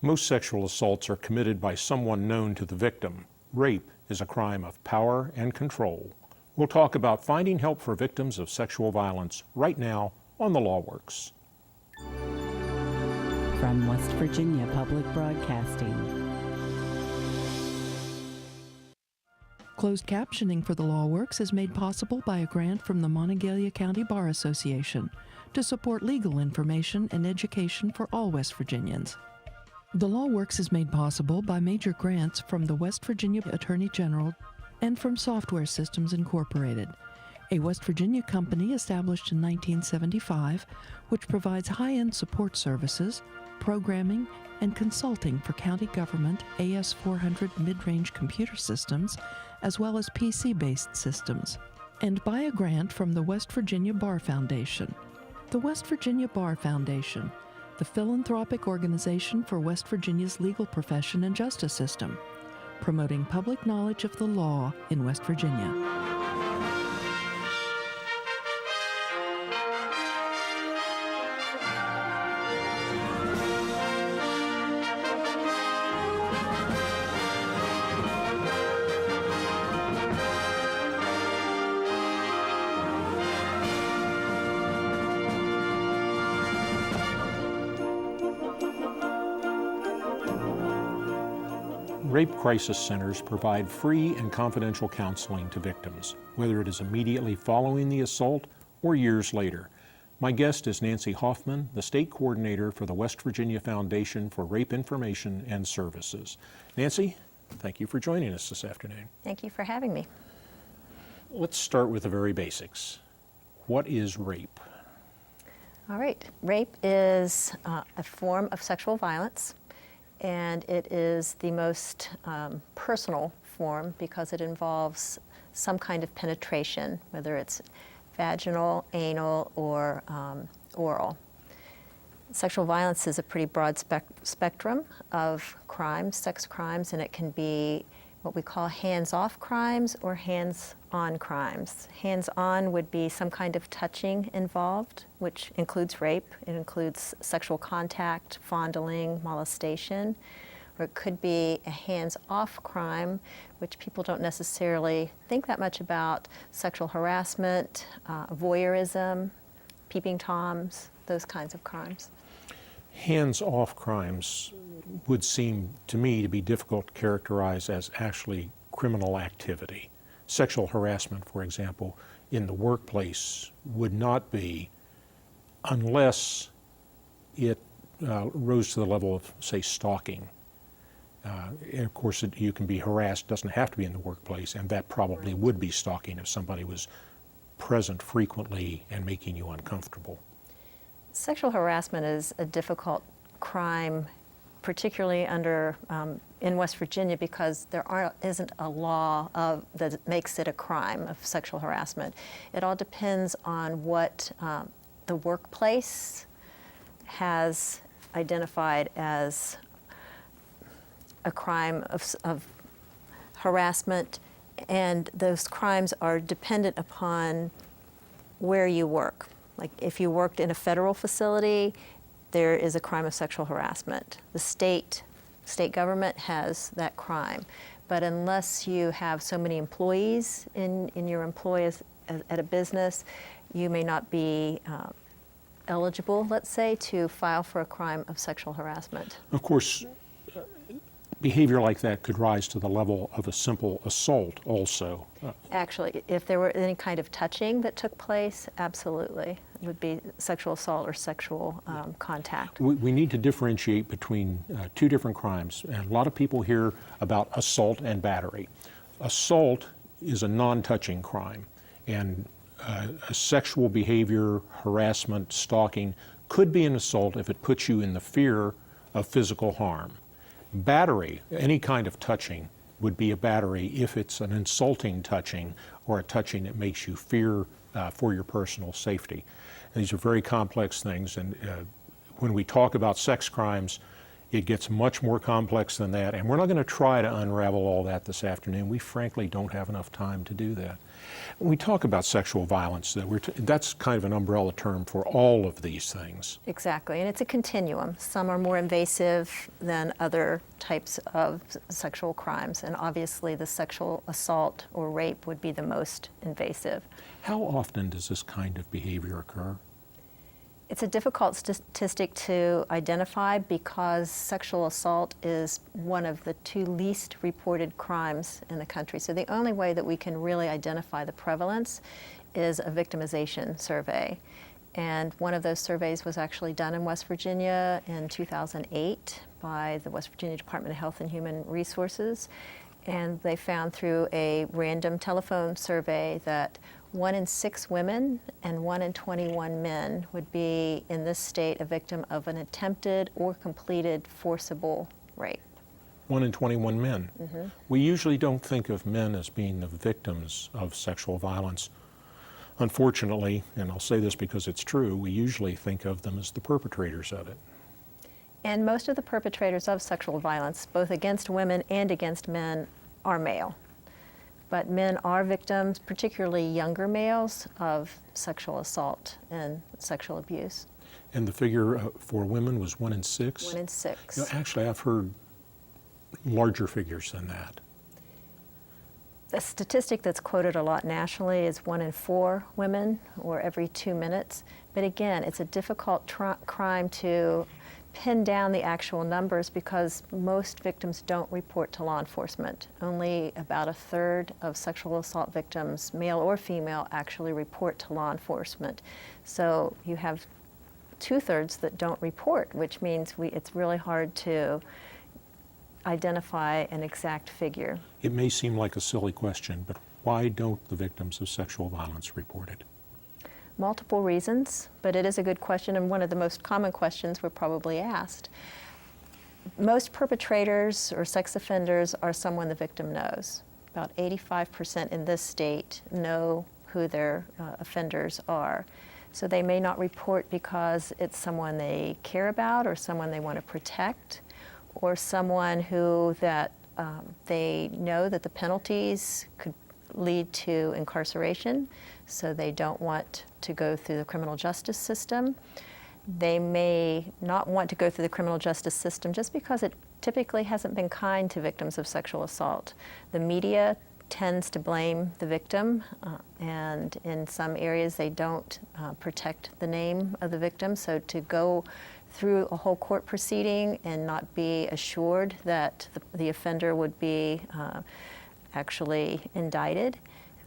Most sexual assaults are committed by someone known to the victim. Rape is a crime of power and control. We'll talk about finding help for victims of sexual violence right now on The Law Works. From West Virginia Public Broadcasting. Closed captioning for The Law Works is made possible by a grant from the Monongalia County Bar Association to support legal information and education for all West Virginians. The Law Works is made possible by major grants from the West Virginia Attorney General and from Software Systems Incorporated, a West Virginia company established in 1975, which provides high-end support services, programming, and consulting for county government AS400 mid-range computer systems, as well as PC-based systems, and by a grant from the West Virginia Bar Foundation. The West Virginia Bar Foundation, the philanthropic organization for West Virginia's legal profession and justice system, promoting public knowledge of the law in West Virginia. Rape crisis centers provide free and confidential counseling to victims, whether it is immediately following the assault or years later. My guest is Nancy Hoffman, the state coordinator for the West Virginia Foundation for Rape Information and Services. Nancy, thank you for joining us this afternoon. Thank you for having me. Let's start with the very basics. What is rape? All right. Rape is a form of sexual violence, and it is the most personal form because it involves some kind of penetration, whether it's vaginal, anal, or oral. Sexual violence is a pretty broad spectrum of crimes, sex crimes, and it can be what we call hands-off crimes or hands-on crimes. Hands-on would be some kind of touching involved, which includes rape. It includes sexual contact, fondling, molestation. Or it could be a hands-off crime, which people don't necessarily think that much about: sexual harassment, voyeurism, peeping toms, those kinds of crimes. Hands-off crimes would seem to me to be difficult to characterize as actually criminal activity. Sexual harassment, for example, in the workplace would not be unless it rose to the level of, say, stalking. And of course, you can be harassed, doesn't have to be in the workplace, and that probably would be stalking if somebody was present frequently and making you uncomfortable. Sexual harassment is a difficult crime, particularly in West Virginia, because there isn't a law that makes it a crime of sexual harassment. It all depends on what the workplace has identified as a crime of harassment, and those crimes are dependent upon where you work. Like if you worked in a federal facility, there is a crime of sexual harassment. The state government has that crime. But unless you have so many employees in your employees at a business, you may not be eligible, let's say, to file for a crime of sexual harassment. Of course, behavior like that could rise to the level of a simple assault also. Actually, if there were any kind of touching that took place, absolutely. It would be sexual assault or sexual contact. We need to differentiate between two different crimes. And a lot of people hear about assault and battery. Assault is a non-touching crime, and a sexual behavior, harassment, stalking could be an assault if it puts you in the fear of physical harm. Battery, any kind of touching, would be a battery if it's an insulting touching or a touching that makes you fear for your personal safety. And these are very complex things, and when we talk about sex crimes, It gets much more complex than that, and we're not going to try to unravel all that this afternoon. We frankly don't have enough time to do that. When we talk about sexual violence, that's kind of an umbrella term for all of these things. Exactly, and it's a continuum. Some are more invasive than other types of sexual crimes, and obviously the sexual assault or rape would be the most invasive. How often does this kind of behavior occur? It's a difficult statistic to identify because sexual assault is one of the 2 least reported crimes in the country. So the only way that we can really identify the prevalence is a victimization survey. And one of those surveys was actually done in West Virginia in 2008 by the West Virginia Department of Health and Human Resources. And they found through a random telephone survey that 1 in 6 women and 1 in 21 men would be in this state a victim of an attempted or completed forcible rape. 1 in 21 men. Mm-hmm. We usually don't think of men as being the victims of sexual violence. Unfortunately, and I'll say this because it's true, we usually think of them as the perpetrators of it. And most of the perpetrators of sexual violence, both against women and against men, are male. But men are victims, particularly younger males, of sexual assault and sexual abuse. And the figure for women was 1 in 6? 1 in 6. You know, actually, I've heard larger figures than that. The statistic that's quoted a lot nationally is 1 in 4 women, or every 2 minutes. But again, it's a difficult crime to pin down the actual numbers because most victims don't report to law enforcement. Only about 1/3 of sexual assault victims, male or female, actually report to law enforcement. So you have 2/3 that don't report, which means it's really hard to identify an exact figure. It may seem like a silly question, but why don't the victims of sexual violence report it? Multiple reasons, but it is a good question and one of the most common questions we're probably asked. Most perpetrators or sex offenders are someone the victim knows. About 85% in this state know who their offenders are. So they may not report because it's someone they care about or someone they want to protect or someone who they know that the penalties could lead to incarceration, so they don't want to go through the criminal justice system. They may not want to go through the criminal justice system just because it typically hasn't been kind to victims of sexual assault. The media tends to blame the victim, and in some areas they don't protect the name of the victim, so to go through a whole court proceeding and not be assured that the offender would be actually indicted,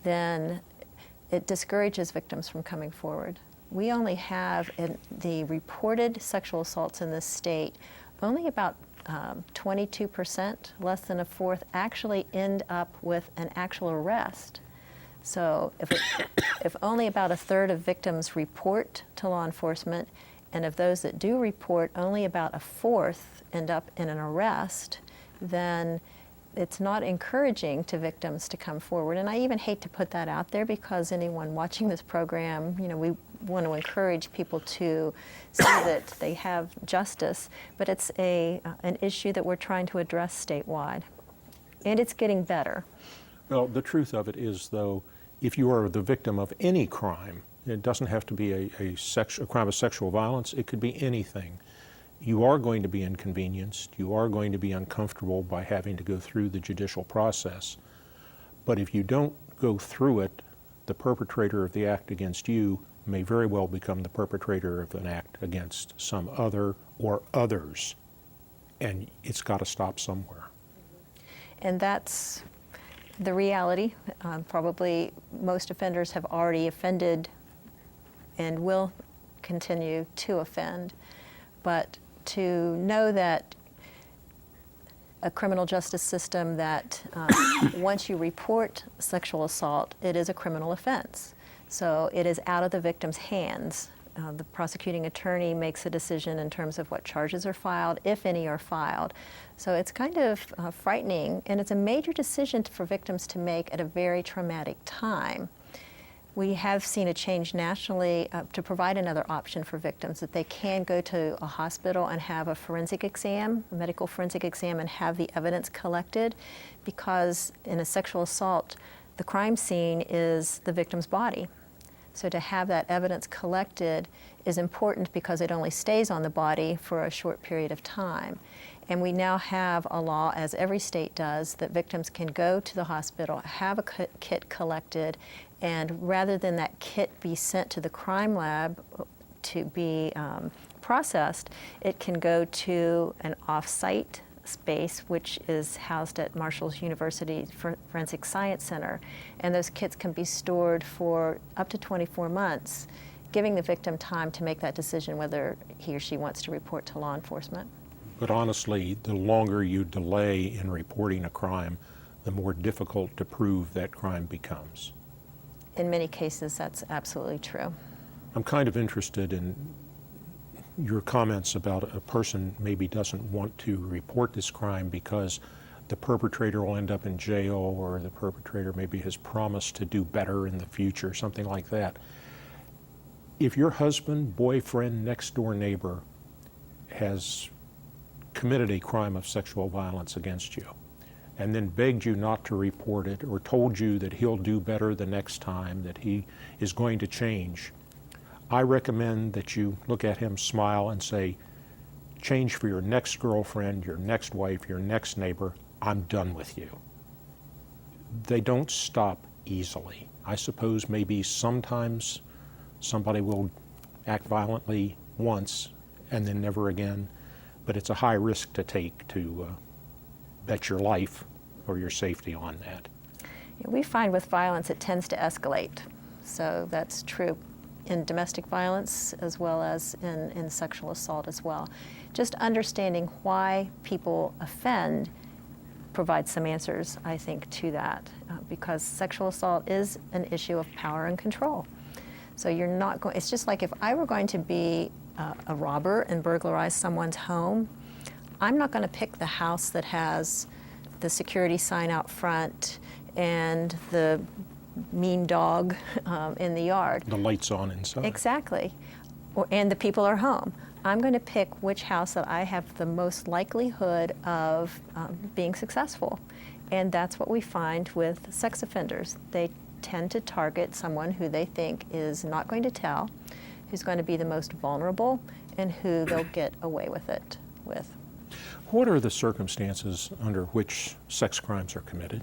then it discourages victims from coming forward. We only have, in the reported sexual assaults in this state, only about 22%, less than 1/4, actually end up with an actual arrest. So if only about 1/3 of victims report to law enforcement, and of those that do report, only about 1/4 end up in an arrest, then it's not encouraging to victims to come forward. And I even hate to put that out there because anyone watching this program, we want to encourage people to see that they have justice, but it's an issue that we're trying to address statewide. And it's getting better. Well, the truth of it is, though, if you are the victim of any crime, it doesn't have to be a crime of sexual violence, it could be anything. You are going to be inconvenienced, you are going to be uncomfortable by having to go through the judicial process. But if you don't go through it, the perpetrator of the act against you may very well become the perpetrator of an act against some other or others. And it's got to stop somewhere. And that's the reality. Probably most offenders have already offended and will continue to offend. But to know that a criminal justice system that once you report sexual assault, it is a criminal offense. So it is out of the victim's hands. The prosecuting attorney makes a decision in terms of what charges are filed, if any are filed. So it's kind of frightening, and it's a major decision for victims to make at a very traumatic time. We have seen a change nationally to provide another option for victims, that they can go to a hospital and have a forensic exam, a medical forensic exam, and have the evidence collected, because in a sexual assault, the crime scene is the victim's body. So to have that evidence collected is important because it only stays on the body for a short period of time. And we now have a law, as every state does, that victims can go to the hospital, have a kit collected, and rather than that kit be sent to the crime lab to be processed, it can go to an off-site space, which is housed at Marshall University Forensic Science Center. And those kits can be stored for up to 24 months, giving the victim time to make that decision whether he or she wants to report to law enforcement. But honestly, the longer you delay in reporting a crime, the more difficult to prove that crime becomes. In many cases, that's absolutely true. I'm kind of interested in your comments about a person maybe doesn't want to report this crime because the perpetrator will end up in jail, or the perpetrator maybe has promised to do better in the future, something like that. If your husband, boyfriend, next door neighbor has committed a crime of sexual violence against you, and then begged you not to report it, or told you that he'll do better the next time, that he is going to change, I recommend that you look at him, smile, and say, change for your next girlfriend, your next wife, your next neighbor. I'm done with you. They don't stop easily. I suppose maybe sometimes somebody will act violently once and then never again, but it's a high risk to take to bet your life or your safety on that. We find with violence it tends to escalate. So that's true in domestic violence as well as in sexual assault as well. Just understanding why people offend provides some answers, I think, to that, because sexual assault is an issue of power and control. So you're not going, it's just like if I were going to be a robber and burglarize someone's home, I'm not going to pick the house that has the security sign out front and the mean dog in the yard. The lights on inside. Exactly. And the people are home. I'm going to pick which house that I have the most likelihood of being successful. And that's what we find with sex offenders. They tend to target someone who they think is not going to tell, who's going to be the most vulnerable, and who they'll get away with it with. What are the circumstances under which sex crimes are committed?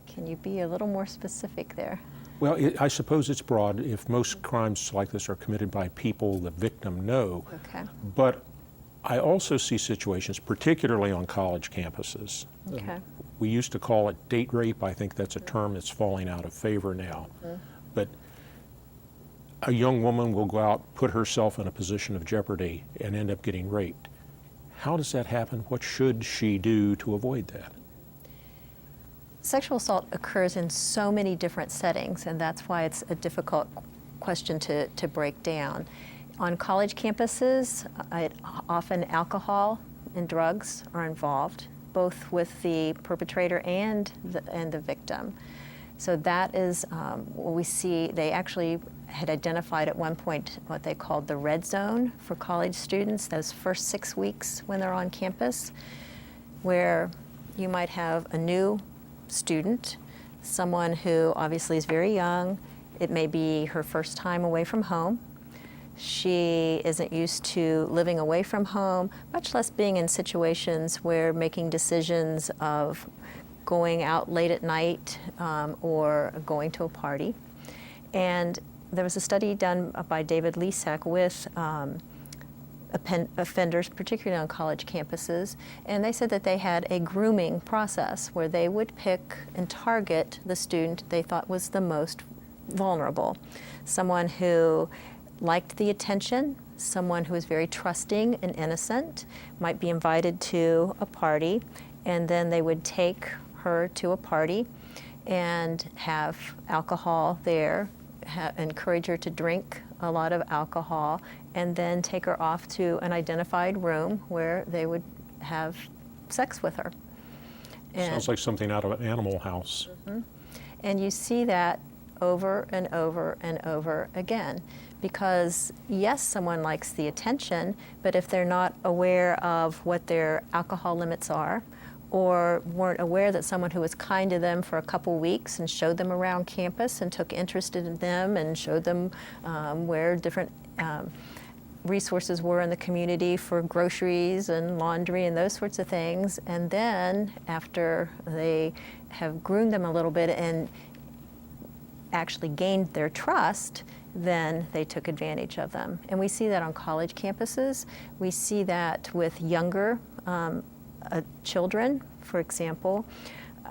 Can you be a little more specific there? Well, I suppose it's broad. If most crimes like this are committed by people the victim know. Okay. But I also see situations, particularly on college campuses. Okay. We used to call it date rape. I think that's a term that's falling out of favor now. Mm-hmm. But a young woman will go out, put herself in a position of jeopardy, and end up getting raped. How does that happen? What should she do to avoid that? Sexual assault occurs in so many different settings, and that's why it's a difficult question to break down. On college campuses, often alcohol and drugs are involved, both with the perpetrator and the victim. So that is what we see. They actually had identified at one point what they called the red zone for college students, those first 6 weeks when they're on campus, where you might have a new student, someone who obviously is very young. It may be her first time away from home. She isn't used to living away from home, much less being in situations where making decisions of going out late at night or going to a party. And there was a study done by David Lisak with offenders, particularly on college campuses, and they said that they had a grooming process where they would pick and target the student they thought was the most vulnerable. Someone who liked the attention, someone who was very trusting and innocent, might be invited to a party, and then they would take her to a party and have alcohol there, encourage her to drink a lot of alcohol, and then take her off to an identified room where they would have sex with her. Sounds like something out of an Animal House. Mm-hmm. And you see that over and over and over again. Because yes, someone likes the attention, but if they're not aware of what their alcohol limits are, or weren't aware that someone who was kind to them for a couple weeks and showed them around campus and took interest in them and showed them where different resources were in the community for groceries and laundry and those sorts of things, and then after they have groomed them a little bit and actually gained their trust, then they took advantage of them. And we see that on college campuses. We see that with younger children, for example.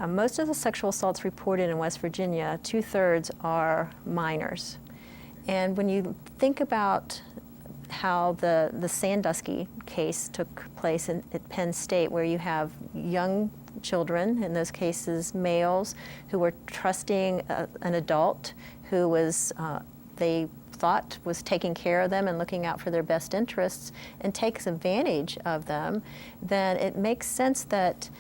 Most of the sexual assaults reported in West Virginia, 2/3 are minors. And when you think about how the Sandusky case took place at Penn State, where you have young children, in those cases males, who were trusting an adult who was, they thought was taking care of them and looking out for their best interests, and takes advantage of them, then it makes sense that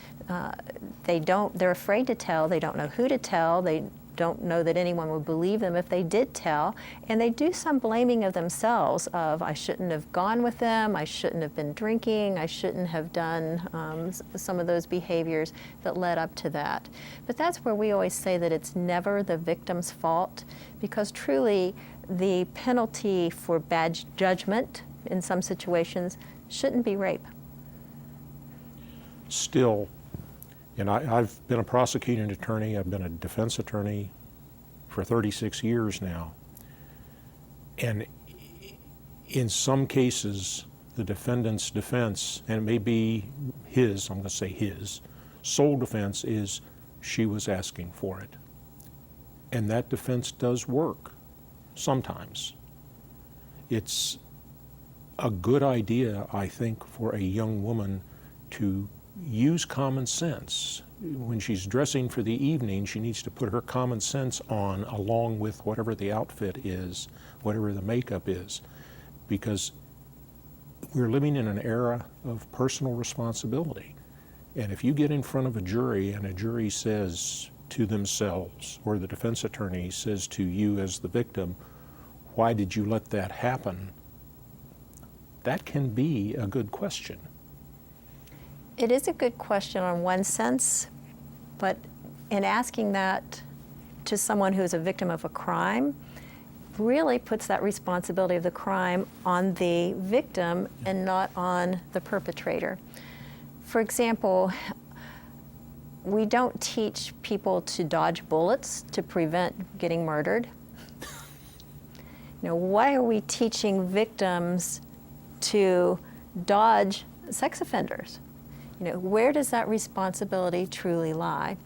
they're afraid to tell, they don't know who to tell, they don't know that anyone would believe them if they did tell, and they do some blaming of themselves of, I shouldn't have gone with them, I shouldn't have been drinking, I shouldn't have done some of those behaviors that led up to that. But that's where we always say that it's never the victim's fault, because truly the penalty for bad judgment in some situations shouldn't be rape. Still, and I've been a prosecuting attorney, I've been a defense attorney for 36 years now. And in some cases, the defendant's defense, and it may be his, I'm going to say his, sole defense is she was asking for it. And that defense does work sometimes. It's a good idea, I think, for a young woman to use common sense. When she's dressing for the evening, she needs to put her common sense on along with whatever the outfit is, whatever the makeup is, because we're living in an era of personal responsibility. And if you get in front of a jury and a jury says to themselves, or the defense attorney says to you as the victim, why did you let that happen? That can be a good question. It is a good question on one sense, but in asking that to someone who is a victim of a crime, really puts that responsibility of the crime on the victim and not on the perpetrator. For example, we don't teach people to dodge bullets to prevent getting murdered. Why are we teaching victims to dodge sex offenders? Where does that responsibility truly lie?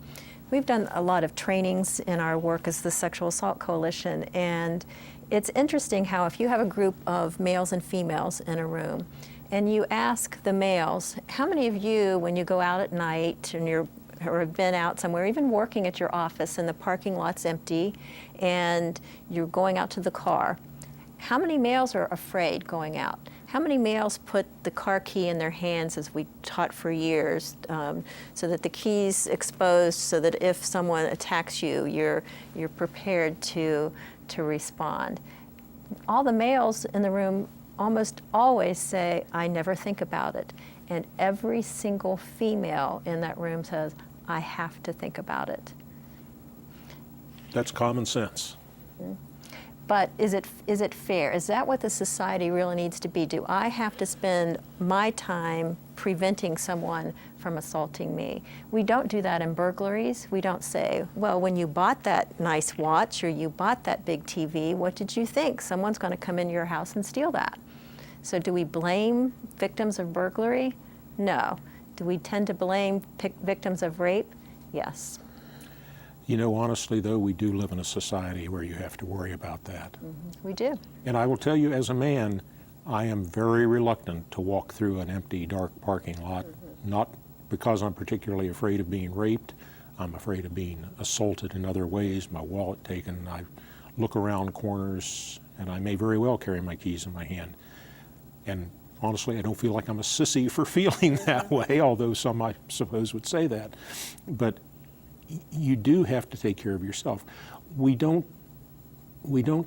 We've done a lot of trainings in our work as the Sexual Assault Coalition, and it's interesting how if you have a group of males and females in a room, and you ask the males, how many of you, when you go out at night and or have been out somewhere, even working at your office and the parking lot's empty, and you're going out to the car, how many males are afraid going out? How many males put the car key in their hands, as we taught for years, so that the key's exposed, so that if someone attacks you, you're prepared to respond? All the males in the room almost always say, I never think about it. And every single female in that room says, I have to think about it. That's common sense. Mm-hmm. But is it fair? Is that what the society really needs to be? Do I have to spend my time preventing someone from assaulting me? We don't do that in burglaries. We don't say, well, when you bought that nice watch or you bought that big TV, what did you think? Someone's going to come into your house and steal that. So do we blame victims of burglary? No. Do we tend to blame victims of rape? Yes. Honestly, though, we do live in a society where you have to worry about that. Mm-hmm. We do. And I will tell you, as a man, I am very reluctant to walk through an empty, dark parking lot, not because I'm particularly afraid of being raped. I'm afraid of being assaulted in other ways, my wallet taken. I look around corners, and I may very well carry my keys in my hand. And honestly, I don't feel like I'm a sissy for feeling that way, although some, I suppose, would say that. But you do have to take care of yourself. We don't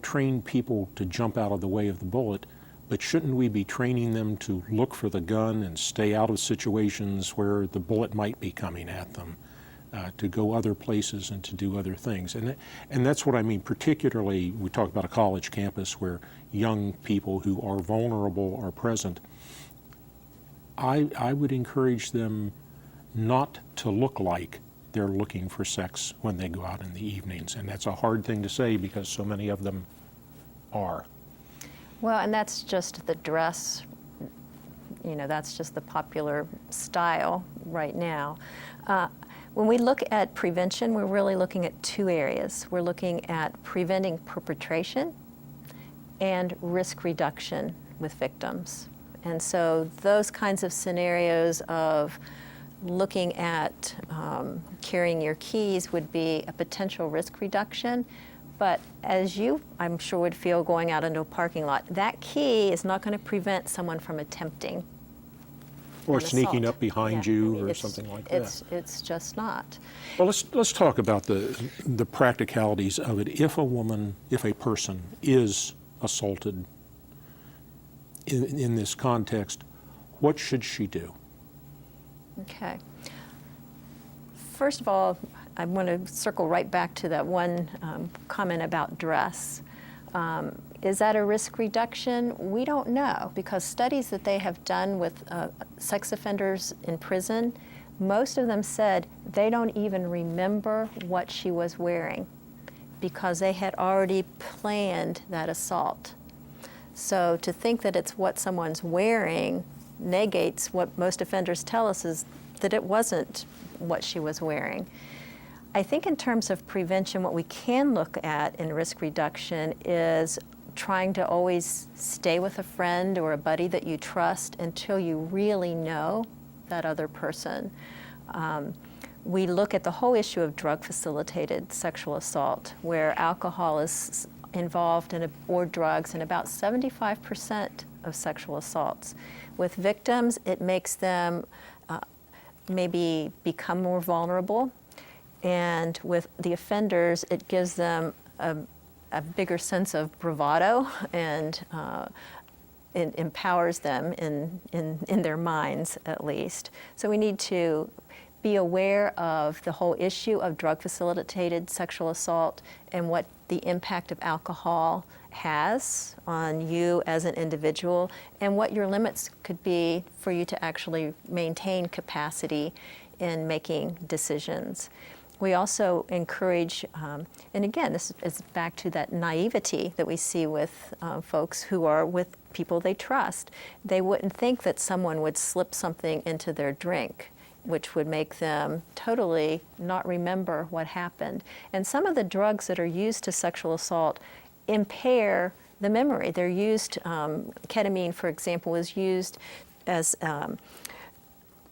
train people to jump out of the way of the bullet, but shouldn't we be training them to look for the gun and stay out of situations where the bullet might be coming at them, to go other places and to do other things? And that's what I mean, particularly we talk about a college campus where young people who are vulnerable are present. I would encourage them not to look like they're looking for sex when they go out in the evenings. And that's a hard thing to say because so many of them are. Well, and that's just the dress, that's just the popular style right now. When we look at prevention, we're really looking at two areas. We're looking at preventing perpetration and risk reduction with victims. And so those kinds of scenarios of looking at carrying your keys would be a potential risk reduction. But as you, I'm sure, would feel going out into a parking lot, that key is not going to prevent someone from attempting Or an assault. assault. Up behind Yeah, you or it's- something like that. It's just not. Well, let's talk about the practicalities of it. If a person is assaulted in this context, what should she do? Okay. First of all, I want to circle right back to that one comment about dress. Is that a risk reduction? We don't know, because studies that they have done with sex offenders in prison, most of them said they don't even remember what she was wearing because they had already planned that assault. So to think that it's what someone's wearing negates what most offenders tell us is that it wasn't what she was wearing. I think in terms of prevention, what we can look at in risk reduction is trying to always stay with a friend or a buddy that you trust until you really know that other person. We look at the whole issue of drug-facilitated sexual assault, where alcohol is involved or drugs in about 75% of sexual assaults. With victims, it makes them maybe become more vulnerable, and with the offenders, it gives them a bigger sense of bravado, and it empowers them in their minds, at least. So we need to be aware of the whole issue of drug-facilitated sexual assault and what the impact of alcohol has on you as an individual, and what your limits could be for you to actually maintain capacity in making decisions. We also encourage, and again, this is back to that naivety that we see with folks who are with people they trust. They wouldn't think that someone would slip something into their drink, which would make them totally not remember what happened. And some of the drugs that are used to sexual assault impair the memory. They're used, ketamine, for example, is used as an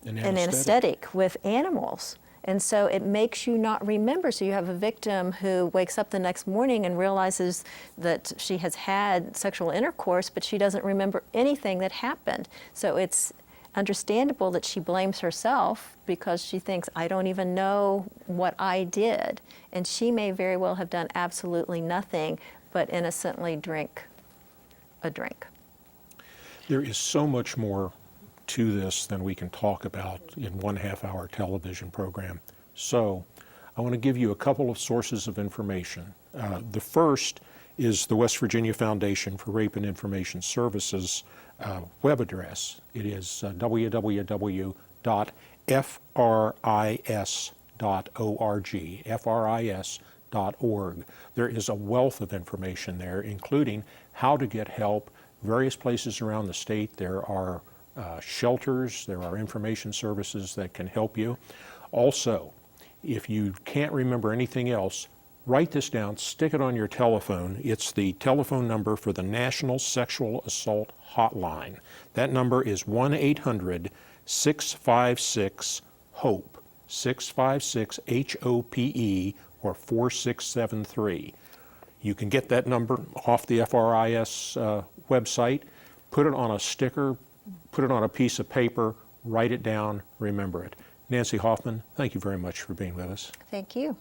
anesthetic with animals. And so it makes you not remember. So you have a victim who wakes up the next morning and realizes that she has had sexual intercourse, but she doesn't remember anything that happened. So it's understandable that she blames herself because she thinks, I don't even know what I did. And she may very well have done absolutely nothing but innocently drink a drink. There is so much more to this than we can talk about in 1/2 hour television program. So I want to give you a couple of sources of information. The first is the West Virginia Foundation for Rape and Information Services web address. It is www.fris.org, fris.org. There is a wealth of information there, including how to get help. Various places around the state there are shelters, there are information services that can help you. Also, if you can't remember anything else, write this down, stick it on your telephone. It's the telephone number for the National Sexual Assault Hotline. That number is 1-800-656-HOPE, 656-HOPE, or 4673. You can get that number off the FRIS website, put it on a sticker, put it on a piece of paper, write it down, remember it. Nancy Hoffman, thank you very much for being with us. Thank you.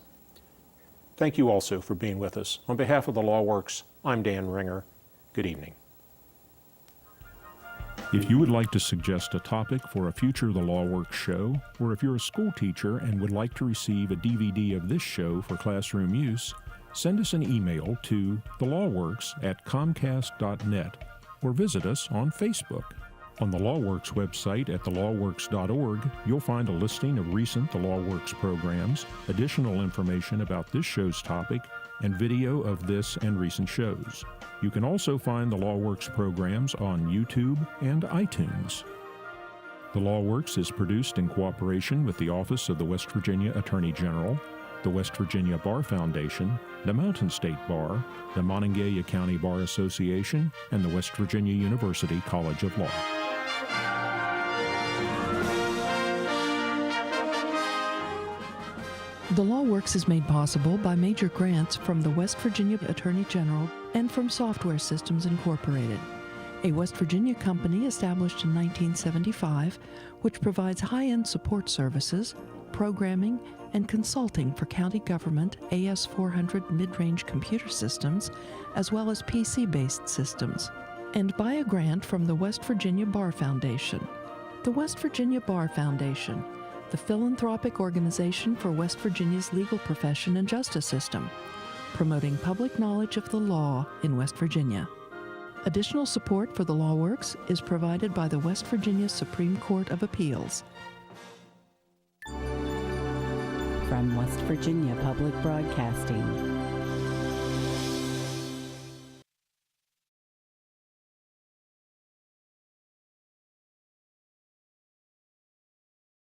Thank you also for being with us. On behalf of the Law Works, I'm Dan Ringer. Good evening. If you would like to suggest a topic for a future The Law Works show, or if you're a school teacher and would like to receive a DVD of this show for classroom use, send us an email to thelawworks@comcast.net or visit us on Facebook. On the Law Works website at thelawworks.org, you'll find a listing of recent The Law Works programs, additional information about this show's topic, and video of this and recent shows. You can also find the Law Works programs on YouTube and iTunes. The Law Works is produced in cooperation with the Office of the West Virginia Attorney General, the West Virginia Bar Foundation, the Mountain State Bar, the Monongalia County Bar Association, and the West Virginia University College of Law. The Law Works is made possible by major grants from the West Virginia Attorney General and from Software Systems Incorporated, a West Virginia company established in 1975, which provides high-end support services, programming, and consulting for county government AS400 mid-range computer systems, as well as PC-based systems, and by a grant from the West Virginia Bar Foundation. The West Virginia Bar Foundation, the philanthropic organization for West Virginia's legal profession and justice system, promoting public knowledge of the law in West Virginia. Additional support for the Law Works is provided by the West Virginia Supreme Court of Appeals. From West Virginia Public Broadcasting,